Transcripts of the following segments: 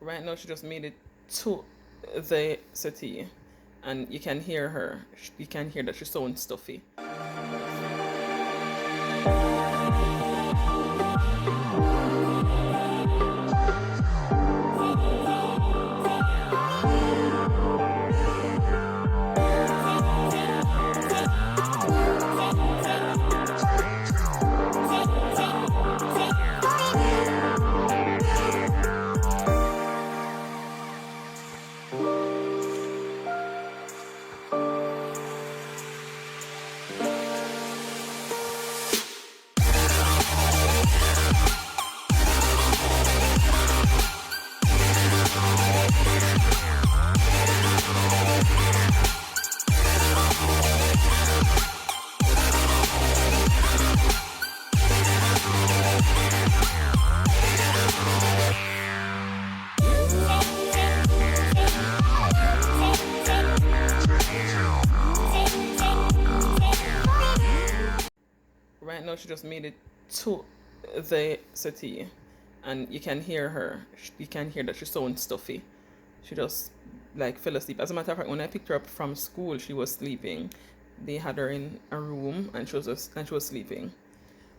Right now she just made it to the settee and you can hear her. You can hear that she sounds stuffy. Right now she just made it to the settee and you can hear her. You can hear that she sounds stuffy. She just like fell asleep. As a matter of fact, when I picked her up from school, she was sleeping. They had her in a room and she was sleeping.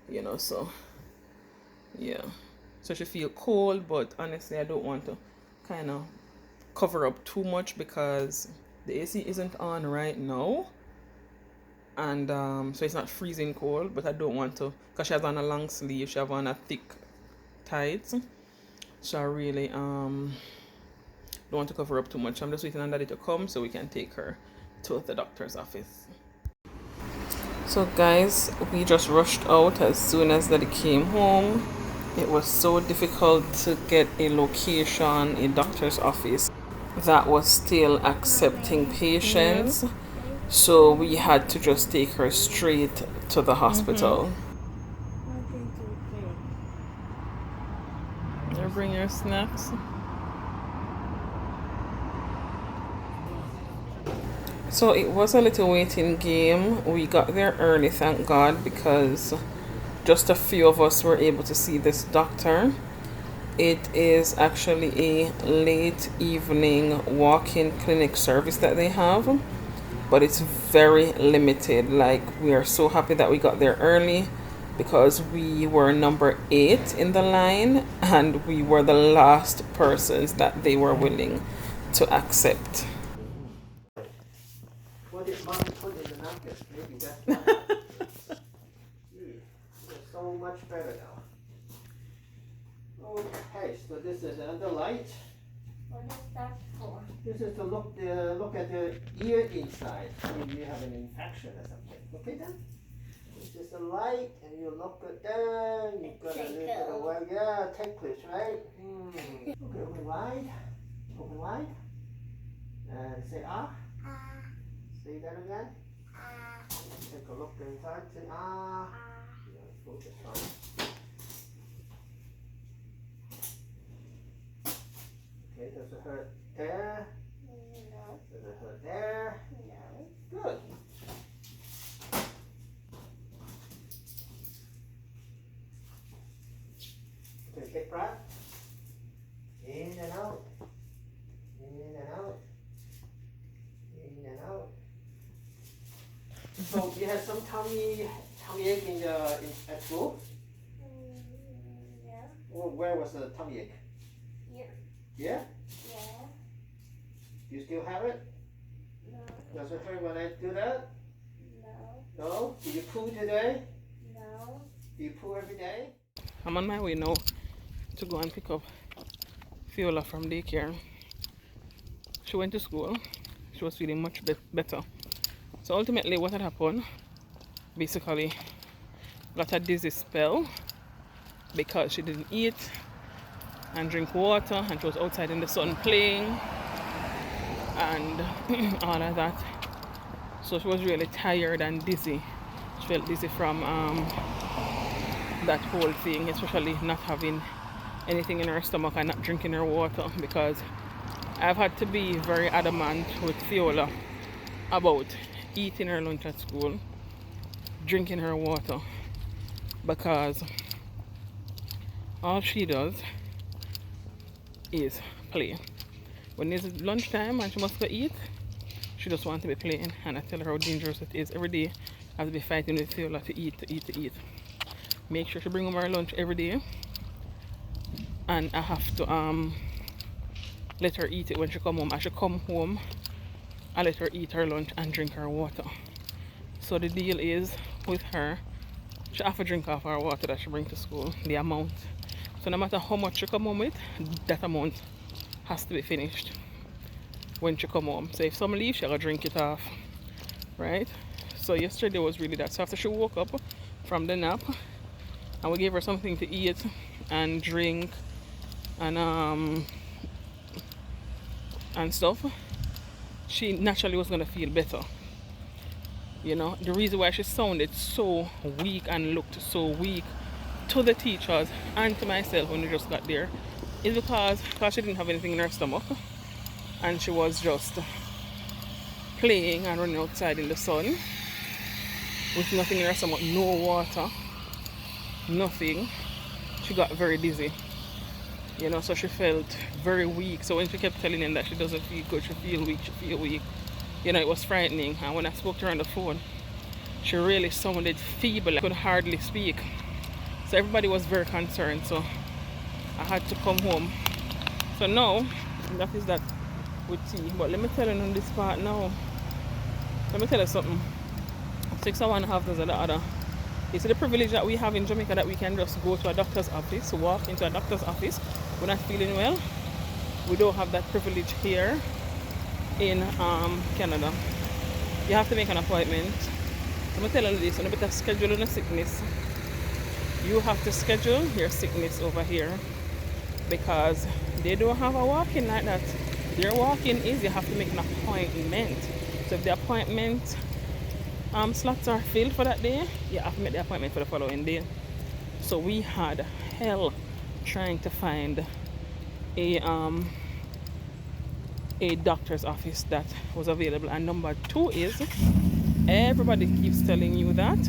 You know, so yeah. So she feel cold, but honestly I don't want to kind of cover up too much because the AC isn't on right now. And so it's not freezing cold, but I don't want to, because she has on a long sleeve, she have on a thick tights, so I really don't want to cover up too much. I'm just waiting on Daddy to come so we can take her to the doctor's office. So guys, we just rushed out as soon as Daddy came home. It was so difficult to get a location, a doctor's office that was still accepting patients. So we had to just take her straight to the hospital. You bring your snacks. So it was a little waiting game. We got there early, thank God, because just a few of us were able to see this doctor. It is actually a late evening walk-in clinic service that they have, but it's very limited. Like, we are so happy that we got there early because we were number 8 in the line and we were the last persons that they were willing to accept. What did Mommy put in the napkin? Maybe that's why. It's so much better now. Okay, so this is another light. What is that for? This is to look at the ear inside. Maybe you have an infection or something. Okay then? This is a light and you look at there. You've got a little bit of well, yeah, ticklish, right? Okay, open wide. Open wide. And say ah. Say that again. Take a look inside. Say ah. Focus on. Okay, does it hurt there? No. Does it hurt there? No. Good. Take a big breath. In and out. In and out. In and out. So you had some tummy ache at school? Yeah. Or where was the tummy ache? Yeah. Yeah? Yeah. You still have it? No. Does it hurt when I do that? No. No? Do you poo today? No. Do you poo every day? I'm on my way now to go and pick up Fiola from daycare. She went to school. She was feeling much better. So ultimately what had happened, basically got a dizzy spell because she didn't eat and drink water and she was outside in the sun playing and all of that. So she was really tired and dizzy. She felt dizzy from that whole thing, especially not having anything in her stomach and not drinking her water, because I've had to be very adamant with Fiola about eating her lunch at school, drinking her water, because all she does is play. When it's lunchtime and she must go eat, she just wants to be playing. And I tell her how dangerous it is. Every day I have to be fighting with Fiola to eat, to eat, to eat. Make sure she bring home her lunch every day. And I have to let her eat it when she come home. As she come home, I let her eat her lunch and drink her water. So the deal is with her, she have to drink off her water that she bring to school, the amount. So no matter how much she come home with, that amount has to be finished when she come home. So if some leave, she'll drink it off, right? So yesterday was really that. So after she woke up from the nap, and we gave her something to eat and drink and stuff, she naturally was gonna feel better. You know, the reason why she sounded so weak and looked so weak to the teachers and to myself when we just got there is because she didn't have anything in her stomach and she was just playing and running outside in the sun with nothing in her stomach, no water, nothing. She got very dizzy, you know, so she felt very weak. So when she kept telling him that she doesn't feel good, she feel weak, you know, it was frightening. And when I spoke to her on the phone, she really sounded feeble, I could hardly speak. So everybody was very concerned, so I had to come home. So now, that is that with tea. But let me tell you on this part now, let me tell you something. 6 of one, half dozen of the other. You see the privilege that we have in Jamaica, that we can just go to a doctor's office, walk into a doctor's office. We're not feeling well. We don't have that privilege here in Canada. You have to make an appointment. Let me tell you this, when you better schedule a sickness, you have to schedule your sickness over here because they don't have a walk-in like that. Their walk-in is you have to make an appointment. So if the appointment slots are filled for that day, you have to make the appointment for the following day. So we had hell trying to find a doctor's office that was available. And number two is, everybody keeps telling you that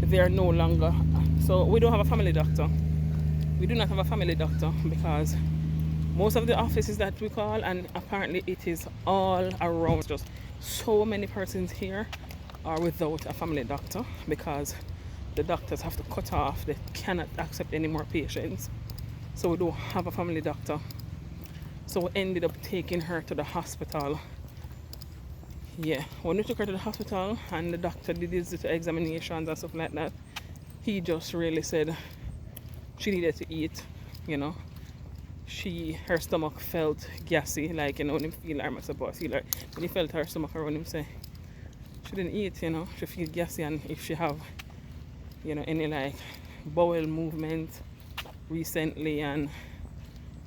they are no longer, so we don't have a family doctor. We do not have a family doctor because most of the offices that we call, and apparently it is all around, just so many persons here are without a family doctor because the doctors have to cut off. They cannot accept any more patients. So we don't have a family doctor. So we ended up taking her to the hospital. Yeah, when we took her to the hospital and the doctor did his examinations and stuff like that, he just really said she needed to eat, you know. Her stomach felt gassy, like, you know, when you feel her, when he felt her stomach around him, say she didn't eat, you know, she feel gassy. And if she have, you know, any like bowel movement recently, and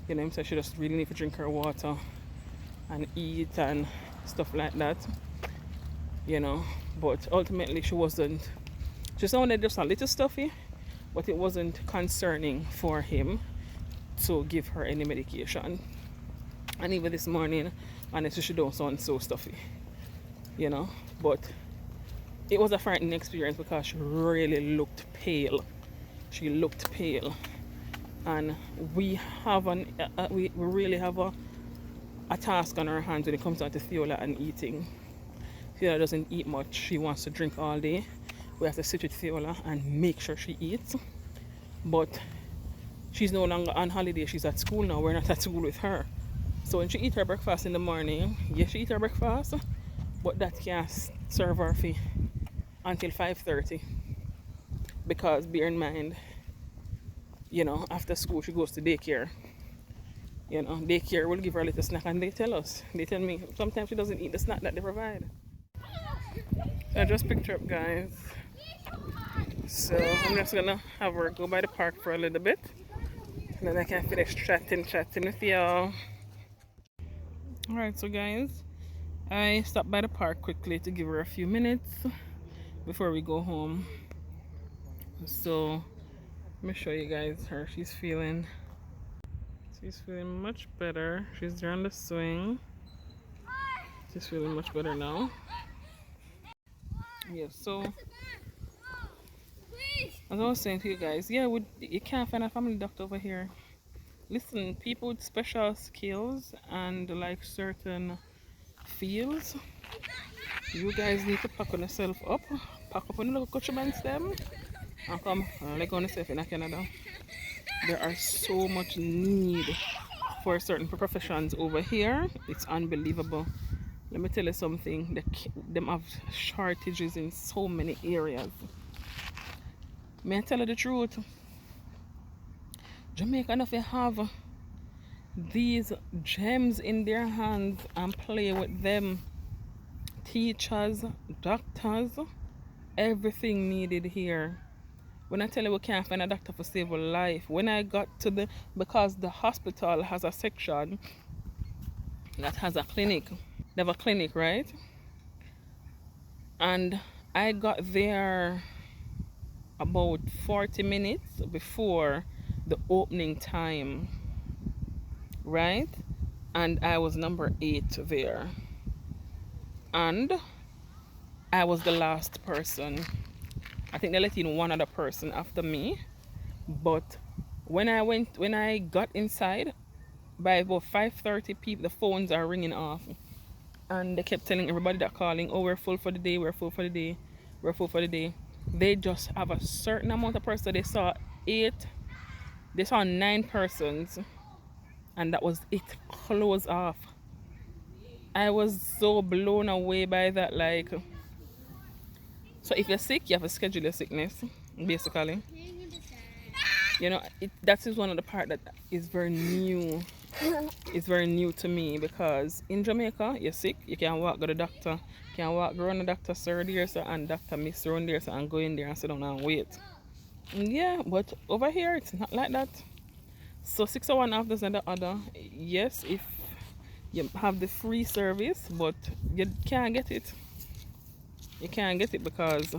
you know, so she just really need to drink her water and eat and stuff like that, you know. But ultimately she sounded just a little stuffy, but it wasn't concerning for him to give her any medication. And even this morning, honestly, she don't sound so stuffy, you know. But it was a frightening experience because she really looked pale. She looked pale. And we have we really have a task on our hands when it comes down to Fiola and eating. Fiola doesn't eat much. She wants to drink all day. We have to sit with Fiola and make sure she eats. But she's no longer on holiday. She's at school now. We're not at school with her. So when she eats her breakfast in the morning, yes, she eats her breakfast, but that can't serve her until 5:30. Because bear in mind, you know, after school she goes to daycare. You know, daycare will give her a little snack, and they tell me sometimes she doesn't eat the snack that they provide. I just picked her up, guys. So I'm just gonna have her go by the park for a little bit. And then I can finish chatting with y'all. Alright, so guys, I stopped by the park quickly to give her a few minutes before we go home. So let me show you guys her. She's feeling much better. She's there on the swing. She's feeling much better now. Yeah, so as I was saying to you guys, yeah, you can't find a family doctor over here. Listen, people with special skills and like certain fields, you guys need to pack on yourself up, pack up on the little coachman them, and come like on yourself in Canada. There are so much need for certain professions over here. It's unbelievable. Let me tell you something. Them have shortages in so many areas. May I tell you the truth? Jamaica if you have these gems in their hands and play with them. Teachers, doctors, everything needed here. When I tell you we can't find a doctor for save a life, when I got to because the hospital has a section that has a clinic. They have a clinic, right? And I got there about 40 minutes before the opening time, right? And I was number 8 there. And I was the last person. I think they let in one other person after me. But when I got inside, by about 5:30 people, the phones are ringing off. And they kept telling everybody that calling, oh, we're full for the day, we're full for the day, we're full for the day. They just have a certain amount of persons. They saw 9 persons, and that was it, close off. I was so blown away by that. Like, so if you're sick, you have to schedule your sickness, basically. You know, that is one of the part that is very new. It's very new to me because in Jamaica, you're sick, you can walk to the doctor, you can walk around the doctor sir there, so, and doctor miss around there, so, and go in there and sit down and wait. Yeah, but over here it's not like that. So 6 of one half dozen the other. Yes, if you have the free service, but you can't get it. You can't get it because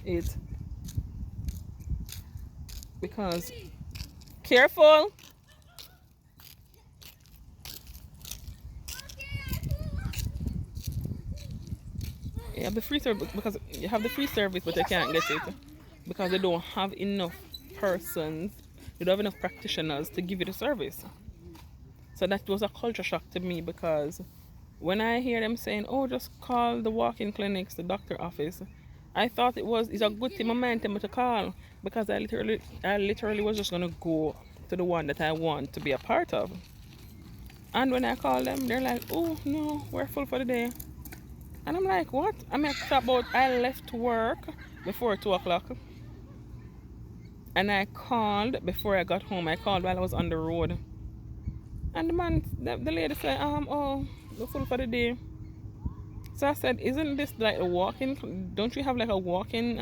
it because careful. You have the free service because you have the free service, but you can't get it because they don't have enough persons. They don't have enough practitioners to give you the service. So that was a culture shock to me because when I hear them saying, "Oh, just call the walk-in clinics, the doctor office," I thought it's a good thing momentum to call because I literally was just gonna go to the one that I want to be a part of. And when I call them, they're like, "Oh no, we're full for the day." And I'm like, what? I mean, I left work before 2 o'clock. And I called before I got home. I called while I was on the road. And the lady said, oh, we're full for the day. So I said, isn't this like a walk-in? Don't you have like a walk-in,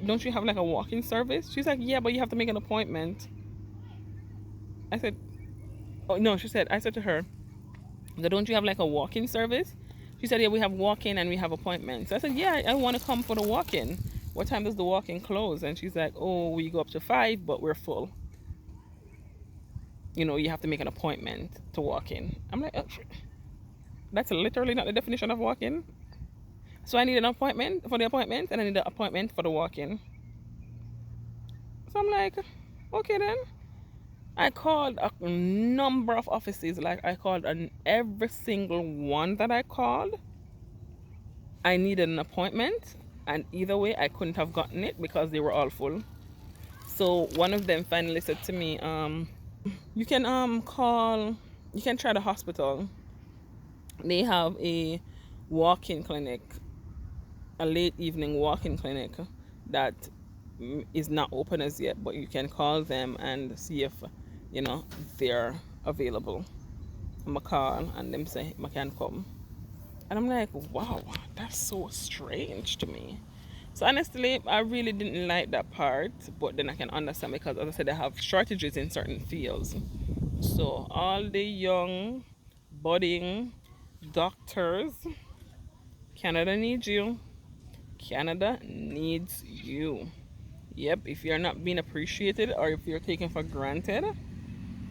don't you have like a walk-in service? She's like, yeah, but you have to make an appointment. I said, oh, no, I said to her, don't you have like a walk-in service? She said, yeah, we have walk-in and we have appointments. I said, yeah, I want to come for the walk-in. What time does the walk-in close? And she's like, oh, we go up to 5, but we're full. You know, you have to make an appointment to walk in. I'm like, oh, that's literally not the definition of walk-in. So I need an appointment for the appointment and I need an appointment for the walk-in. So I'm like, okay then. I called a number of offices. Like I called on every single one that I called. I needed an appointment, and either way, I couldn't have gotten it because they were all full. So one of them finally said to me, "You can you can try the hospital. They have a walk-in clinic, a late evening walk-in clinic that is not open as yet, but you can call them and see if they're available." I'm a call and them say I can come, and I'm like, wow, that's so strange to me. So honestly, I really didn't like that part, but then I can understand because, as I said, they have shortages in certain fields. So all the young budding doctors, Canada needs you. Canada needs you. Yep, if you're not being appreciated or if you're taken for granted,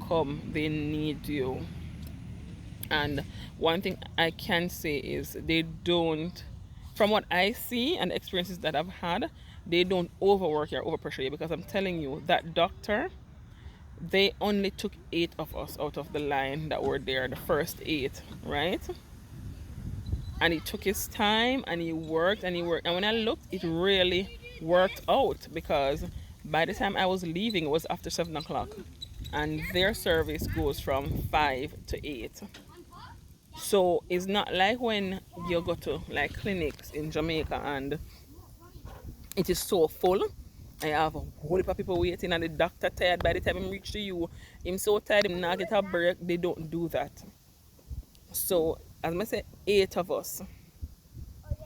come, they need you. And one thing I can say is they don't, from what I see and experiences that I've had, they don't overwork you or overpressure you, because I'm telling you that doctor, they only took 8 of us out of the line that were there, the first 8, right? And he took his time and he worked and he worked. And when I looked, it really worked out because by the time I was leaving, it was after 7 o'clock. And their service goes from 5 to 8. So it's not like when you go to like clinics in Jamaica and it is so full. I have a whole heap of people waiting and the doctor tired by the time he reach to you. Him so tired, him not get a break. They don't do that. So as I said, 8 of us.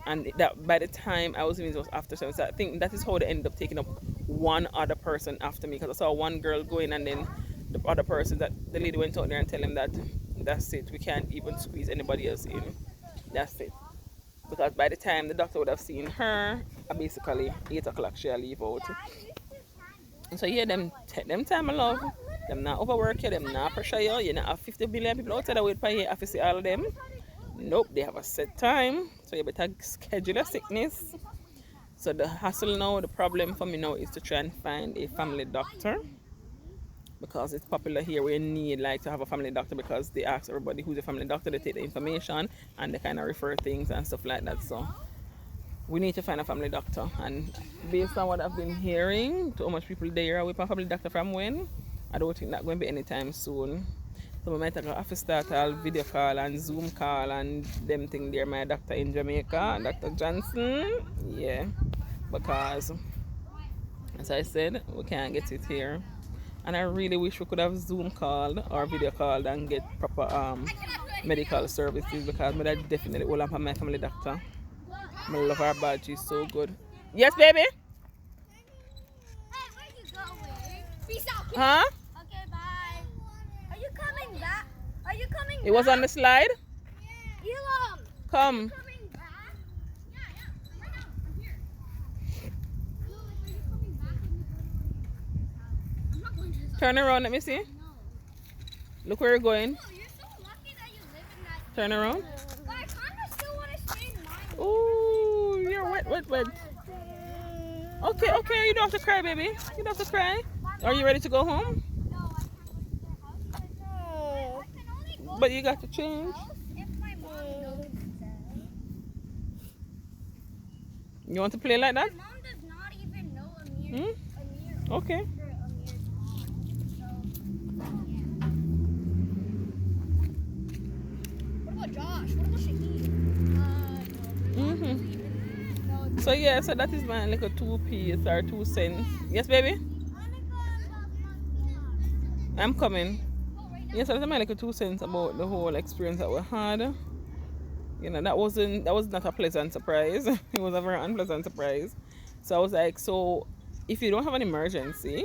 And that by the time I was leaving, it was after 7. So I think that is how they ended up taking up one other person after me because I saw one girl going and then the other person that the lady went out there and tell him that that's it. We can't even squeeze anybody else in. That's it. Because by the time the doctor would have seen her, basically 8 o'clock she'll leave out. And so yeah, them take them time, I love. Them not overwork you, them not pressure you. You not have 50 billion people outside that wait for you have to see all of them. Nope, they have a set time. So you better schedule a sickness. So the hassle now, the problem for me now is to try and find a family doctor. Because it's popular here, we need like to have a family doctor because they ask everybody who's a family doctor, they take the information and they kind of refer things and stuff like that. So we need to find a family doctor. And based on what I've been hearing, to how much people there are with a family doctor from when, I don't think that's going to be anytime soon. So we might have to start a video call and Zoom call and them thing there. My doctor in Jamaica, Dr. Johnson, yeah, because as I said, we can't get it here. And I really wish we could have Zoom called or video called and get proper medical services because I definitely will have my family doctor. I love her badge, she's so good. Yes, baby? Hey, where you going? Peace out. Huh? Okay, bye. Are you coming back? Are you coming It was back? on the slide? Elam. Come. Coming back? Yeah. Right now. I'm here. Are you coming back? I'm not going to his house. Turn around, let me see. No. Look where you're going. Oh, you're so lucky that you live in that. Turn around. But I kind of still want to stay in mine. Ooh, you're wet, wet, wet. Okay, okay, you don't have to cry, baby. You don't have to cry. Are you ready to go home? No, I can't go to their house. I can only go But you got to change. house if my mom goes. You want to play like that? My mom does not even know Amir. Hmm? Amir. Okay. Amir's mom. So, yeah. What about Josh? What about Shahid? Mm-hmm. So yeah, so that is my little 2p or 2 cents. Yes, baby? I'm coming. Yes, so that's my little 2 cents about the whole experience that we had. You know, that was not a pleasant surprise. It was a very unpleasant surprise. So I was like, so if you don't have an emergency,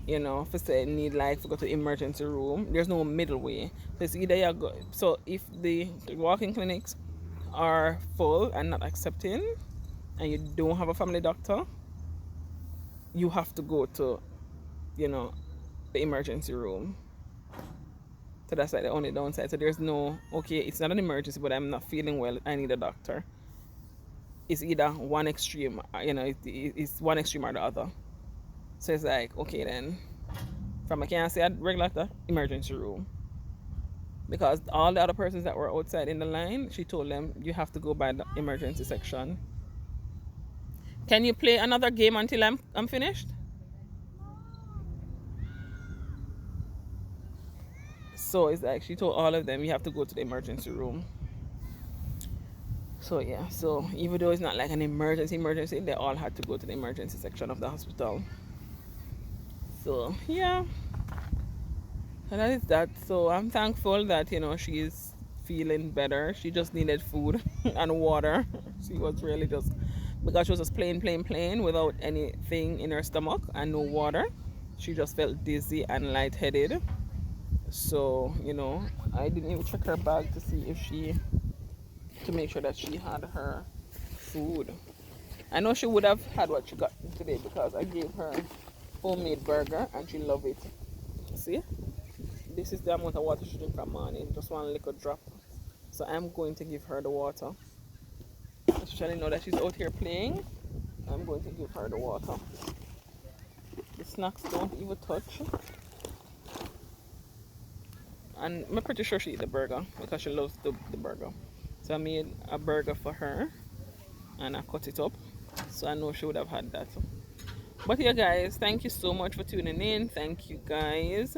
you know, if say need like to go to the emergency room, there's no middle way. So it's either you go. So if the walk-in clinics are full and not accepting, and you don't have a family doctor, you have to go to, you know, the emergency room. So that's like the only downside. So there's no, okay, it's not an emergency, but I'm not feeling well, I need a doctor. It's either one extreme, you know, it's one extreme or the other. So it's like, okay then, from I can't say a regular doctor, emergency room. Because all the other persons that were outside in the line, she told them, you have to go by the emergency section. Can you play another game until I'm finished? So it's like she told all of them you have to go to the emergency room. So yeah, so even though it's not like an emergency, they all had to go to the emergency section of the hospital. So yeah, and that is that. So I'm thankful that, you know, she is feeling better. She just needed food and water. She was really just, because she was just plain without anything in her stomach and no water. She just felt dizzy and lightheaded. So, you know, I didn't even check her bag to see if to make sure that she had her food. I know she would have had what she got today because I gave her homemade burger and she loved it. See? This is the amount of water she drinks per morning, just one little drop. So I'm going to give her the water. Especially now that she's out here playing, I'm going to give her the water. snacks don't even touch. And I'm pretty sure she eat the burger because she loves the burger. So I made a burger for her and I cut it up. So I know she would have had that. But yeah, guys, thank you so much for tuning in. Thank you guys,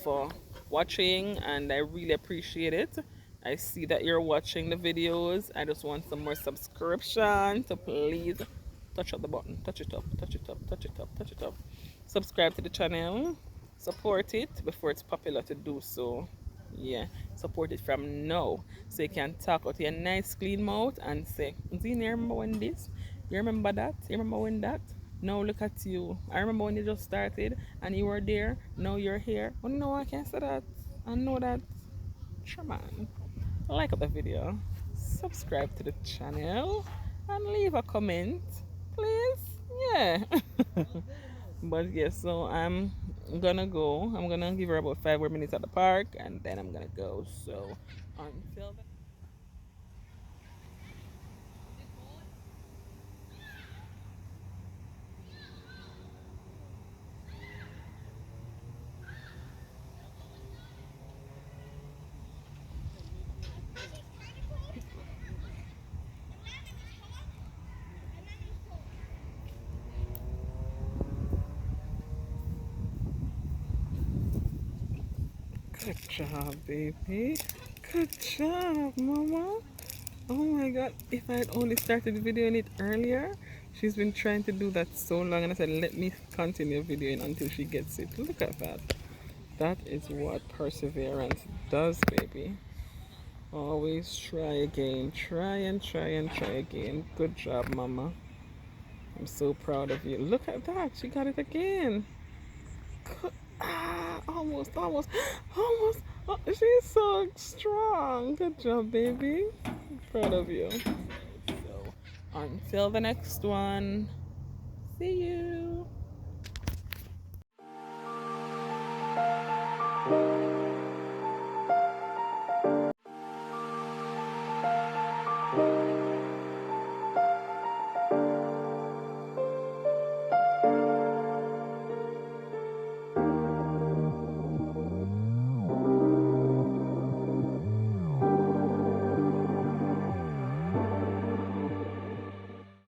for watching, and I really appreciate it. I see that you're watching the videos. I just want some more subscription, so please touch up the button, touch it up, touch it up, touch it up, touch it up. Subscribe to the channel, support it before it's popular to do so. Yeah, support it from now so you can talk out your nice clean mouth and say, Zena, you remember when this? You remember that? You remember when that? Now look at you. I remember when you just started and you were there. Now you're here. Oh no, I can't say that. I know that. Sure, man. Like the video, subscribe to the channel, and leave a comment, please. Yeah. But yeah, so I'm gonna go. I'm gonna give her about 5 more minutes at the park, and then I'm gonna go. So until then. Good job, baby. Good job, mama. Oh my god, if I had only started videoing it earlier. She's been trying to do that so long, and I said, let me continue videoing until she gets it. Look at that. That is what perseverance does, baby. Always try again. Try and try and try again. Good job, mama. I'm so proud of you. Look at that. She got it again. Almost, almost, almost. Oh, she's so strong. Good job, baby. Proud of you. So, until the next one, see you.